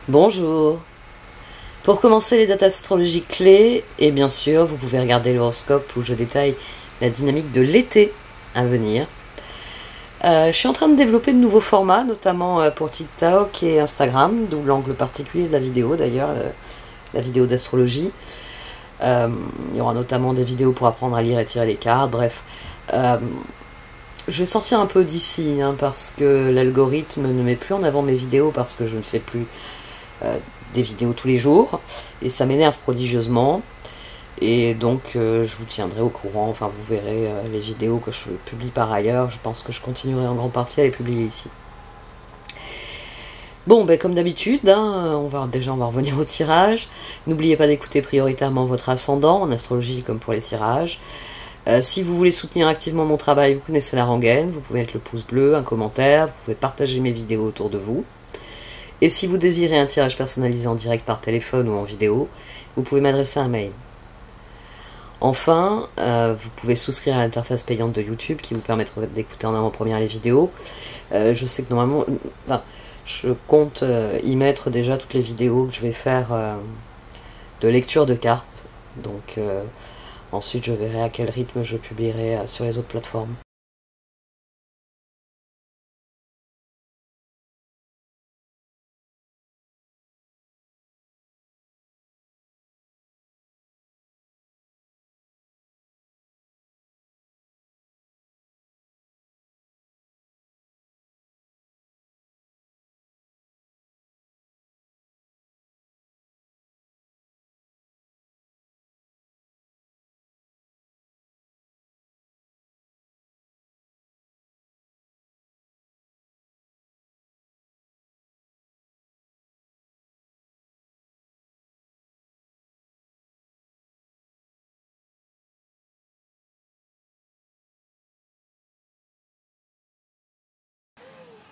Bonjour. Pour commencer les dates astrologiques clés, et bien sûr, vous pouvez regarder l'horoscope où je détaille la dynamique de l'été à venir. Je suis en train de développer de nouveaux formats, notamment pour TikTok et Instagram, d'où l'angle particulier de la vidéo d'ailleurs, la vidéo d'astrologie. Il y aura notamment des vidéos pour apprendre à lire et tirer les cartes, bref. Je vais sortir un peu d'ici, parce que l'algorithme ne met plus en avant mes vidéos parce que je ne fais plus des vidéos tous les jours et ça m'énerve prodigieusement, et donc je vous tiendrai au courant, enfin vous verrez les vidéos que je publie par ailleurs. Je pense que je continuerai en grande partie à les publier ici. Bon, ben comme d'habitude, on va revenir au tirage. N'oubliez pas d'écouter prioritairement votre ascendant en astrologie comme pour les tirages. Si vous voulez soutenir activement mon travail, vous connaissez la rengaine, vous pouvez mettre le pouce bleu, un commentaire, vous pouvez partager mes vidéos autour de vous. Et si vous désirez un tirage personnalisé en direct par téléphone ou en vidéo, vous pouvez m'adresser un mail. Enfin, vous pouvez souscrire à l'interface payante de YouTube qui vous permettra d'écouter en avant-première les vidéos. Je sais que normalement, je compte y mettre déjà toutes les vidéos que je vais faire de lecture de cartes. Donc ensuite, je verrai à quel rythme je publierai sur les autres plateformes.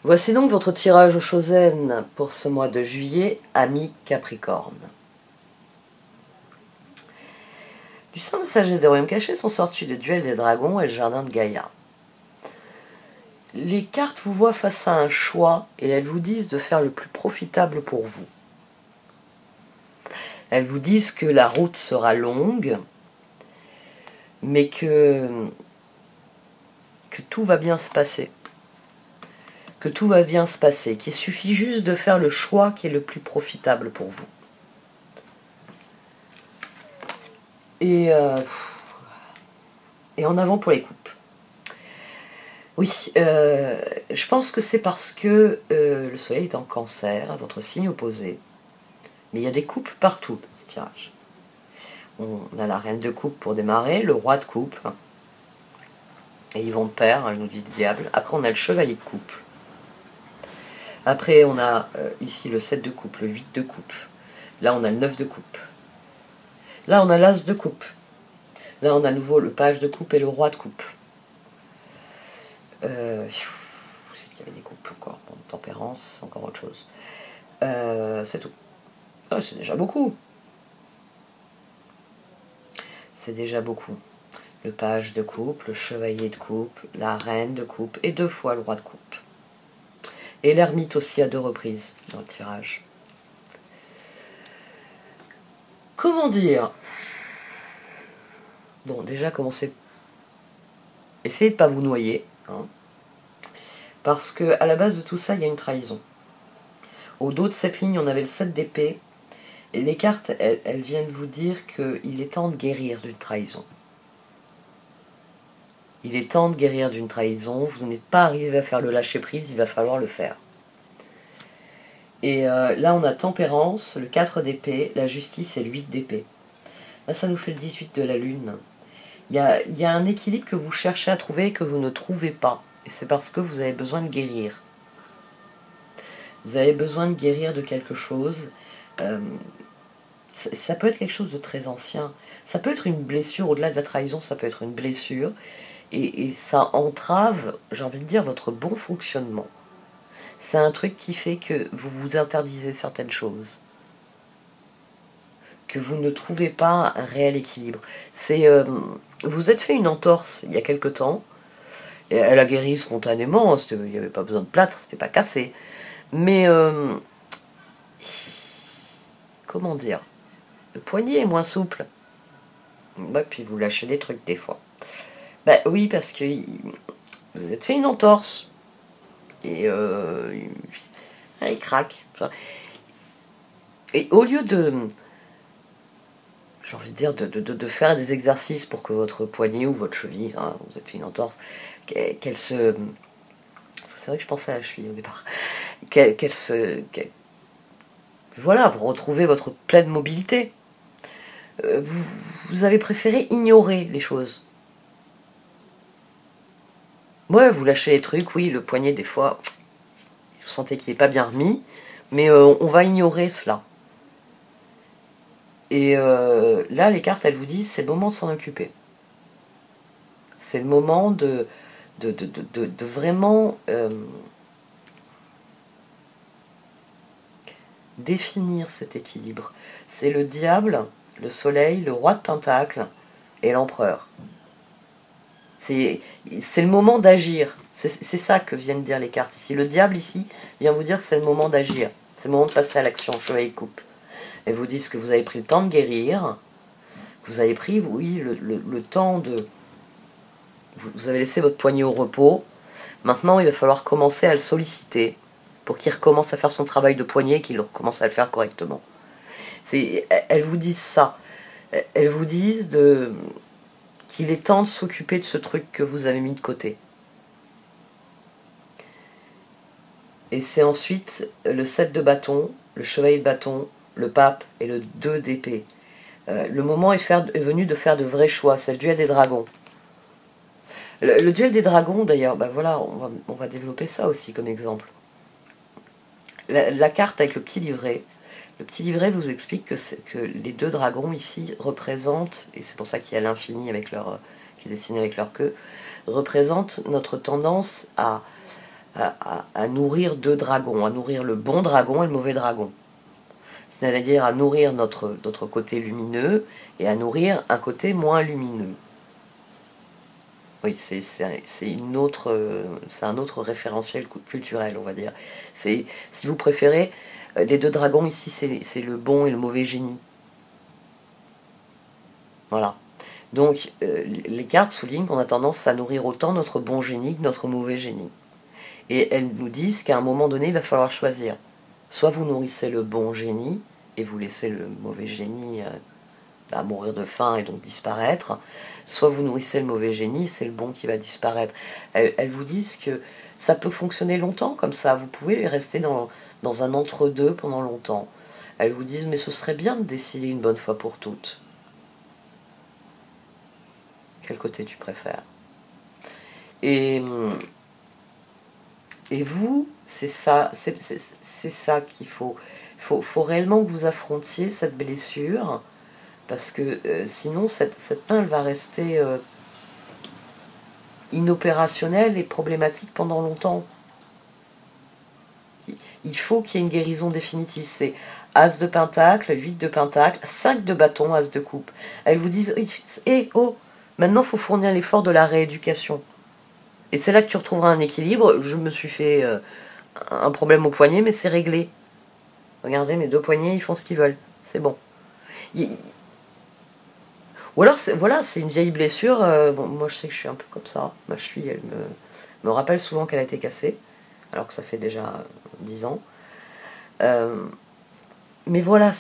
Voici donc votre tirage au Chosen pour ce mois de juillet, ami Capricorne. Du sein de la sagesse des royaumes cachés sont sortis le duel des dragons et le jardin de Gaïa. Les cartes vous voient face à un choix et elles vous disent de faire le plus profitable pour vous. Elles vous disent que la route sera longue, mais que tout va bien se passer. Que tout va bien se passer, qu'il suffit juste de faire le choix qui est le plus profitable pour vous. Et en avant pour les coupes. Oui, je pense que c'est parce que le soleil est en cancer, votre signe opposé. Mais il y a des coupes partout dans ce tirage. On a la reine de coupe pour démarrer, le roi de coupe. Et ils vont de pair, elle nous dit le diable. Après, on a le chevalier de coupe. Après, on a ici le 7 de coupe, le 8 de coupe. Là, on a le 9 de coupe. Là, on a l'as de coupe. Là, on a à nouveau le page de coupe et le roi de coupe. C'est qu'il y avait des coupes encore. Bon, tempérance, encore autre chose. C'est tout. Ah, c'est déjà beaucoup. C'est déjà beaucoup. Le page de coupe, le chevalier de coupe, la reine de coupe et 2 fois le roi de coupe. Et l'ermite aussi à 2 reprises dans le tirage. Comment dire? Bon, déjà, commencez. Essayez de ne pas vous noyer. Parce qu'à la base de tout ça, il y a une trahison. Au dos de cette ligne, on avait le 7 d'épée. Et les cartes, elles viennent vous dire qu'il est temps de guérir d'une trahison. Il est temps de guérir d'une trahison. Vous n'êtes pas arrivé à faire le lâcher-prise, il va falloir le faire. Et là, on a tempérance, le 4 d'épée, la justice et le 8 d'épée. Là, ça nous fait le 18 de la lune. Il y a un équilibre que vous cherchez à trouver et que vous ne trouvez pas. Et c'est parce que vous avez besoin de guérir. Vous avez besoin de guérir de quelque chose. Ça peut être quelque chose de très ancien. Ça peut être une blessure, au-delà de la trahison, ça peut être une blessure. Et ça entrave, j'ai envie de dire, votre bon fonctionnement. C'est un truc qui fait que vous vous interdisez certaines choses. Que vous ne trouvez pas un réel équilibre. Vous êtes fait une entorse il y a quelque temps. Et elle a guéri spontanément, il n'y avait pas besoin de plâtre, c'était pas cassé. Mais comment dire, le poignet est moins souple. Bah, puis vous lâchez des trucs des fois. Bah oui, parce que vous êtes fait une entorse. Et il craque. Et au lieu de, j'ai envie de dire, de faire des exercices pour que votre poignet ou votre cheville, hein, vous êtes fait une entorse, qu'elle se... Parce que c'est vrai que je pensais à la cheville au départ. Voilà, vous retrouvez votre pleine mobilité. Vous avez préféré ignorer les choses. Ouais, vous lâchez les trucs, oui, le poignet des fois, vous sentez qu'il n'est pas bien remis, mais on va ignorer cela. Et là, les cartes, elles vous disent, c'est le moment de s'en occuper. C'est le moment de vraiment définir cet équilibre. C'est le diable, le soleil, le roi de pentacle et l'empereur. C'est le moment d'agir. C'est ça que viennent dire les cartes ici. Le diable ici vient vous dire que c'est le moment d'agir. C'est le moment de passer à l'action, chevalier de coupe. Elles vous disent que vous avez pris le temps de guérir, que vous avez pris, oui, le temps de... Vous avez laissé votre poignet au repos. Maintenant, il va falloir commencer à le solliciter pour qu'il recommence à faire son travail de poignet et qu'il recommence à le faire correctement. Elles vous disent ça. Elles vous disent qu'il est temps de s'occuper de ce truc que vous avez mis de côté. Et c'est ensuite le 7 de bâton, le chevalier de bâton, le pape et le 2 d'épée. Le moment est venu de faire de vrais choix, c'est le duel des dragons. Le duel des dragons, d'ailleurs, bah voilà, on va développer ça aussi comme exemple. La carte avec le petit livret vous explique que les 2 dragons ici représentent, et c'est pour ça qu'il y a l'infini qui est dessiné avec leur queue, représentent notre tendance à nourrir 2 dragons, à nourrir le bon dragon et le mauvais dragon. C'est-à-dire à nourrir notre côté lumineux et à nourrir un côté moins lumineux. Oui, c'est un autre référentiel culturel, on va dire. Si vous préférez, les 2 dragons ici, c'est le bon et le mauvais génie. Voilà. Donc, les cartes soulignent qu'on a tendance à nourrir autant notre bon génie que notre mauvais génie. Et elles nous disent qu'à un moment donné, il va falloir choisir. Soit vous nourrissez le bon génie, et vous laissez le mauvais génie mourir de faim et donc disparaître, soit vous nourrissez le mauvais génie, c'est le bon qui va disparaître. Elles vous disent que ça peut fonctionner longtemps comme ça, vous pouvez rester dans un entre-deux pendant longtemps. Elles vous disent, mais ce serait bien de décider une bonne fois pour toutes. Quel côté tu préfères? Et vous, c'est ça qu'il faut. Faut réellement que vous affrontiez cette blessure, parce que sinon cette main elle va rester inopérationnelle et problématique pendant longtemps. Il faut qu'il y ait une guérison définitive. C'est As de pentacle, 8 de pentacle, 5 de bâton, As de coupe. Elles vous disent, maintenant il faut fournir l'effort de la rééducation. Et c'est là que tu retrouveras un équilibre. Je me suis fait un problème au poignet, mais c'est réglé. Regardez, mes 2 poignets, ils font ce qu'ils veulent. C'est bon. Ou alors, voilà, c'est une vieille blessure. Bon, moi, je sais que je suis un peu comme ça. Ma cheville, elle me rappelle souvent qu'elle a été cassée, alors que ça fait déjà 10 ans. Mais voilà,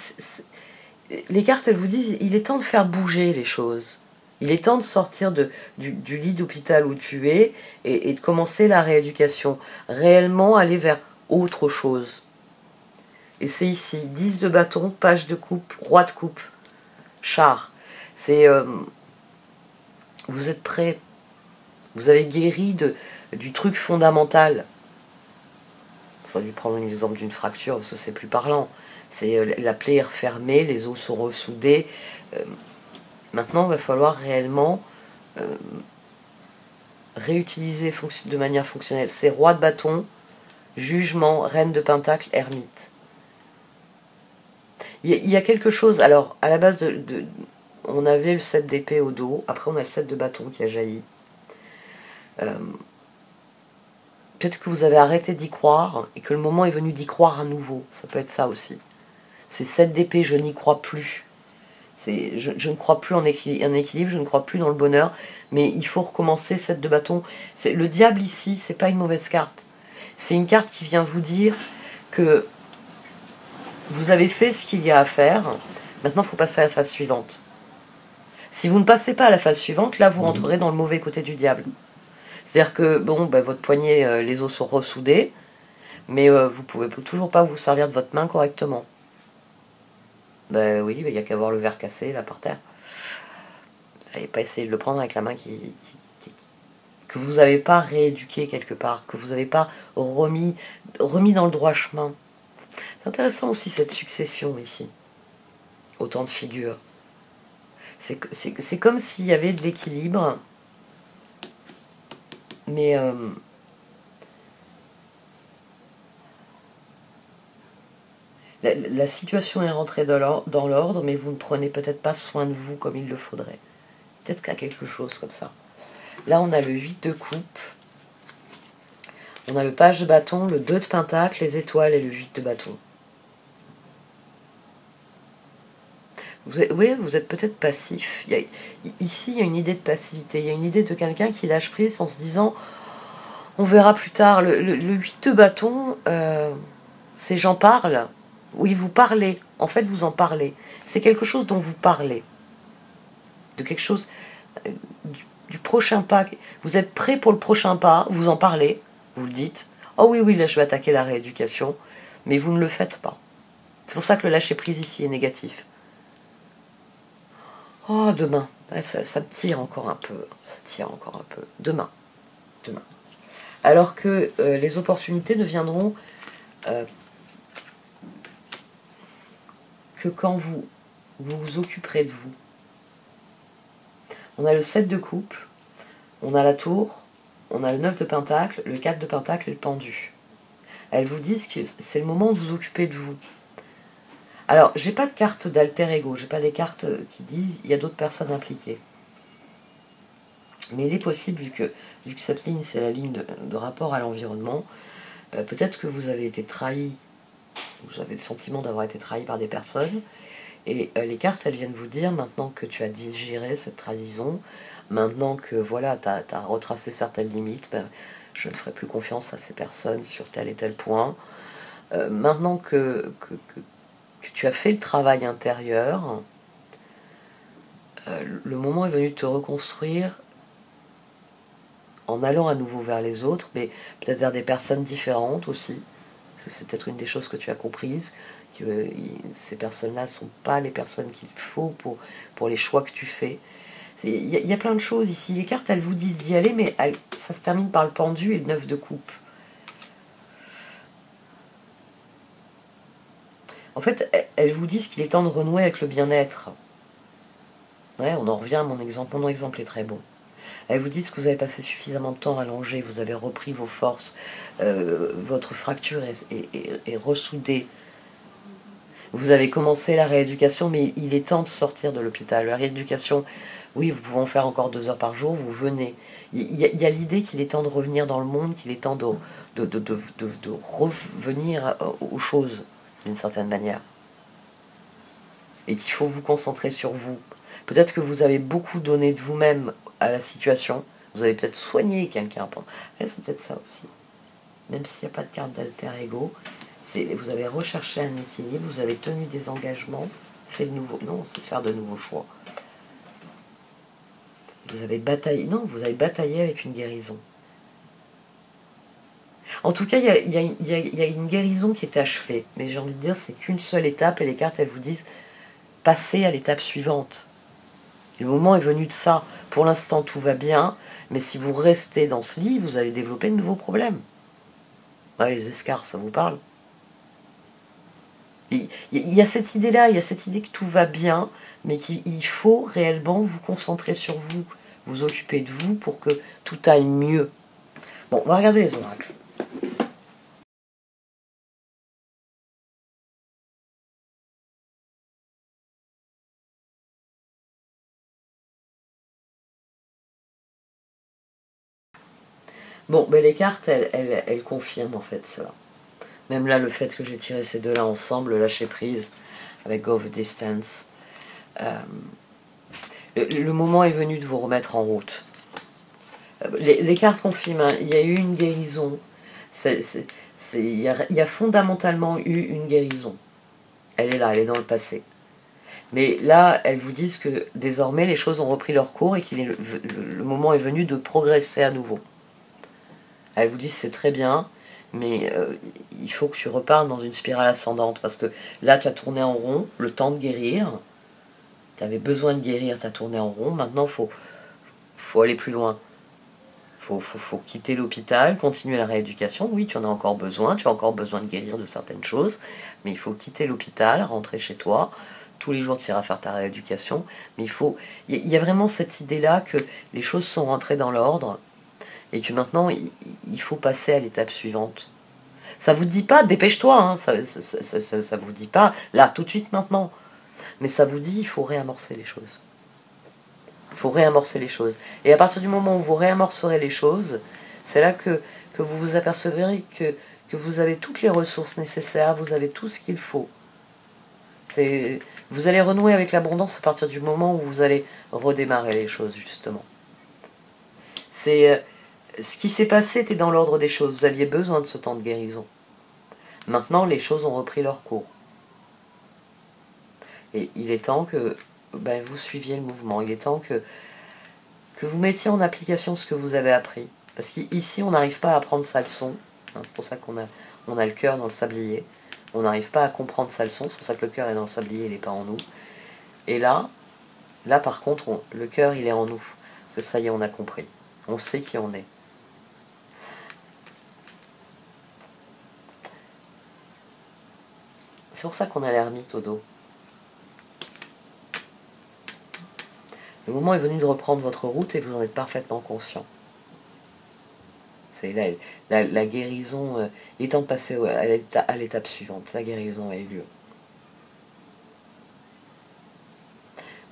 les cartes, elles vous disent, il est temps de faire bouger les choses. Il est temps de sortir du lit d'hôpital où tu es et de commencer la rééducation. Réellement aller vers autre chose. Et c'est ici, 10 de bâton, page de coupe, roi de coupe, char. C'est... vous êtes prêts. Vous avez guéri du truc fondamental. J'aurais dû prendre l'exemple d'une fracture, parce que c'est plus parlant. C'est la plaie est refermée, les os sont ressoudés. Maintenant, il va falloir réellement réutiliser de manière fonctionnelle. C'est roi de bâton, jugement, reine de pentacle, ermite. Il y a quelque chose, alors à la base on avait le 7 d'épée au dos, après on a le 7 de bâton qui a jailli. Peut-être que vous avez arrêté d'y croire et que le moment est venu d'y croire à nouveau, ça peut être ça aussi. C'est 7 d'épée, je n'y crois plus. Je ne crois plus en équilibre, je ne crois plus dans le bonheur, mais il faut recommencer. 7 de bâton. Le diable ici, c'est pas une mauvaise carte. C'est une carte qui vient vous dire que vous avez fait ce qu'il y a à faire, maintenant il faut passer à la phase suivante. Si vous ne passez pas à la phase suivante, là vous rentrerez dans le mauvais côté du diable. C'est-à-dire que, bon, ben, votre poignet, les os sont ressoudés, mais vous pouvez toujours pas vous servir de votre main correctement. Ben oui, il n'y a qu'à voir le verre cassé là par terre. Vous n'avez pas essayé de le prendre avec la main que vous n'avez pas rééduqué quelque part, que vous n'avez pas remis dans le droit chemin. C'est intéressant aussi cette succession ici. Autant de figures. C'est comme s'il y avait de l'équilibre, mais la situation est rentrée dans l'ordre, mais vous ne prenez peut-être pas soin de vous comme il le faudrait. Peut-être qu'il y a quelque chose comme ça. Là, on a le 8 de coupe. On a le page de bâton, le 2 de pentacle, les étoiles et le 8 de bâton. Oui, vous êtes peut-être passif. Ici, il y a une idée de passivité. Il y a une idée de quelqu'un qui lâche prise en se disant on verra plus tard. Le 8 de bâton, c'est j'en parle. Oui, vous parlez. En fait, vous en parlez. C'est quelque chose dont vous parlez. De quelque chose... du prochain pas. Vous êtes prêt pour le prochain pas. Vous en parlez. Vous le dites. Oh oui, oui, là, je vais attaquer la rééducation. Mais vous ne le faites pas. C'est pour ça que le lâcher-prise ici est négatif. Oh, demain. Ça me tire encore un peu. Ça tire encore un peu. Demain. Demain. Alors que les opportunités ne viendront que quand vous vous occuperez de vous. On a le 7 de coupe, on a la tour, on a le 9 de pentacle, le 4 de pentacle et le pendu. Elles vous disent que c'est le moment de vous occuper de vous. Alors, j'ai pas de carte d'alter ego, j'ai pas des cartes qui disent il y a d'autres personnes impliquées. Mais il est possible, vu que cette ligne, c'est la ligne de rapport à l'environnement, peut-être que vous avez été trahi, vous avez le sentiment d'avoir été trahi par des personnes, et les cartes, elles viennent vous dire, maintenant que tu as digéré cette trahison, maintenant que voilà, tu as retracé certaines limites, ben, je ne ferai plus confiance à ces personnes sur tel et tel point. Maintenant que tu as fait le travail intérieur, le moment est venu de te reconstruire en allant à nouveau vers les autres, mais peut-être vers des personnes différentes aussi. Parce que c'est peut-être une des choses que tu as comprises, que ces personnes-là ne sont pas les personnes qu'il faut pour les choix que tu fais. Il y a plein de choses ici. Les cartes, elles vous disent d'y aller, mais ça se termine par le pendu et le 9 de coupe. En fait, elles vous disent qu'il est temps de renouer avec le bien-être. Ouais, on en revient à mon exemple. Mon exemple est très bon. Elles vous disent que vous avez passé suffisamment de temps à allongé, vous avez repris vos forces, votre fracture est ressoudée. Vous avez commencé la rééducation, mais il est temps de sortir de l'hôpital. La rééducation, oui, vous pouvez en faire encore 2 heures par jour, vous venez. Il y a l'idée qu'il est temps de revenir dans le monde, qu'il est temps de revenir aux choses, d'une certaine manière. Et qu'il faut vous concentrer sur vous. Peut-être que vous avez beaucoup donné de vous-même à la situation. Vous avez peut-être soigné quelqu'un pendant. C'est peut-être ça aussi. Même s'il n'y a pas de carte d'alter ego, vous avez recherché un équilibre, vous avez tenu des engagements, fait de nouveaux. Non, c'est de faire de nouveaux choix. Vous avez bataillé. Non, vous avez bataillé avec une guérison. En tout cas, il y a une guérison qui est achevée. Mais j'ai envie de dire, c'est qu'une seule étape et les cartes, elles vous disent passez à l'étape suivante. Le moment est venu de ça. Pour l'instant, tout va bien, mais si vous restez dans ce lit, vous allez développer de nouveaux problèmes. Ouais, les escarres, ça vous parle? Il y a cette idée-là, il y a cette idée que tout va bien, mais qu'il faut réellement vous concentrer sur vous, vous occuper de vous pour que tout aille mieux. Bon, on va regarder les oracles. Bon, ben les cartes, elles confirment en fait cela. Même là, le fait que j'ai tiré ces deux-là ensemble, le lâcher prise, avec Go the Distance. Le moment est venu de vous remettre en route. Les cartes confirment, hein, il y a eu une guérison. Il y a fondamentalement eu une guérison. Elle est là, elle est dans le passé. Mais là, elles vous disent que désormais les choses ont repris leur cours et qu'il est le moment est venu de progresser à nouveau. Elles vous disent c'est très bien, mais il faut que tu repartes dans une spirale ascendante parce que là tu as tourné en rond, le temps de guérir. Tu avais besoin de guérir, tu as tourné en rond. Maintenant, faut aller plus loin. Faut quitter l'hôpital, continuer la rééducation. Oui, tu en as encore besoin, tu as encore besoin de guérir de certaines choses, mais il faut quitter l'hôpital, rentrer chez toi. Tous les jours, tu iras faire ta rééducation. Mais il y a vraiment cette idée-là que les choses sont rentrées dans l'ordre et que maintenant, il faut passer à l'étape suivante. Ça vous dit pas, dépêche-toi, hein, ça vous dit pas, là, tout de suite, maintenant. Mais ça vous dit, il faut réamorcer les choses. Il faut réamorcer les choses. Et à partir du moment où vous réamorcerez les choses, c'est là que vous vous apercevrez que vous avez toutes les ressources nécessaires, vous avez tout ce qu'il faut. Vous allez renouer avec l'abondance à partir du moment où vous allez redémarrer les choses, justement. Ce qui s'est passé était dans l'ordre des choses. Vous aviez besoin de ce temps de guérison. Maintenant, les choses ont repris leur cours. Et il est temps que vous suiviez le mouvement. Il est temps que vous mettiez en application ce que vous avez appris. Parce qu'ici, on n'arrive pas à apprendre sa leçon. Hein, c'est pour ça qu'on a le cœur dans le sablier. On n'arrive pas à comprendre sa leçon. C'est pour ça que le cœur est dans le sablier, il n'est pas en nous. Et là par contre, le cœur, il est en nous. Parce que ça y est, on a compris. On sait qui on est. C'est pour ça qu'on a l'ermite au dos. Le moment est venu de reprendre votre route et vous en êtes parfaitement conscient. C'est la guérison. Il est temps de passer à l'étape suivante. La guérison a eu lieu.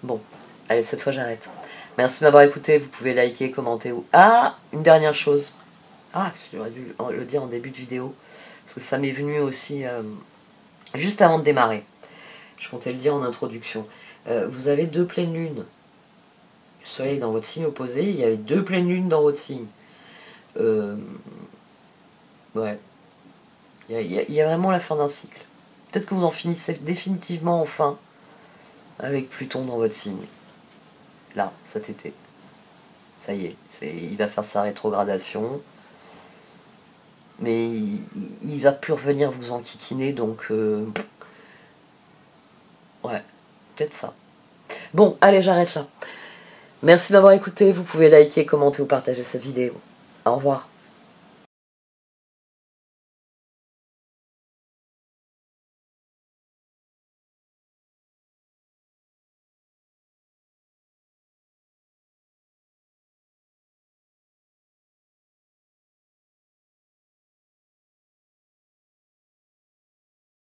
Bon, allez, cette fois j'arrête. Merci de m'avoir écouté. Vous pouvez liker, commenter ou... Ah, une dernière chose. Ah, j'aurais dû le dire en début de vidéo. Parce que ça m'est venu aussi juste avant de démarrer. Je comptais le dire en introduction. Vous avez 2 pleines lunes. Le soleil dans votre signe opposé, il y avait 2 pleines lunes dans votre signe. Ouais. Il y a vraiment la fin d'un cycle. Peut-être que vous en finissez définitivement enfin avec Pluton dans votre signe. Là, cet été. Ça y est, il va faire sa rétrogradation. Mais il va plus revenir vous enquiquiner, donc... ouais, peut-être ça. Bon, allez, j'arrête là. Merci de m'avoir écouté. Vous pouvez liker, commenter ou partager cette vidéo. Au revoir.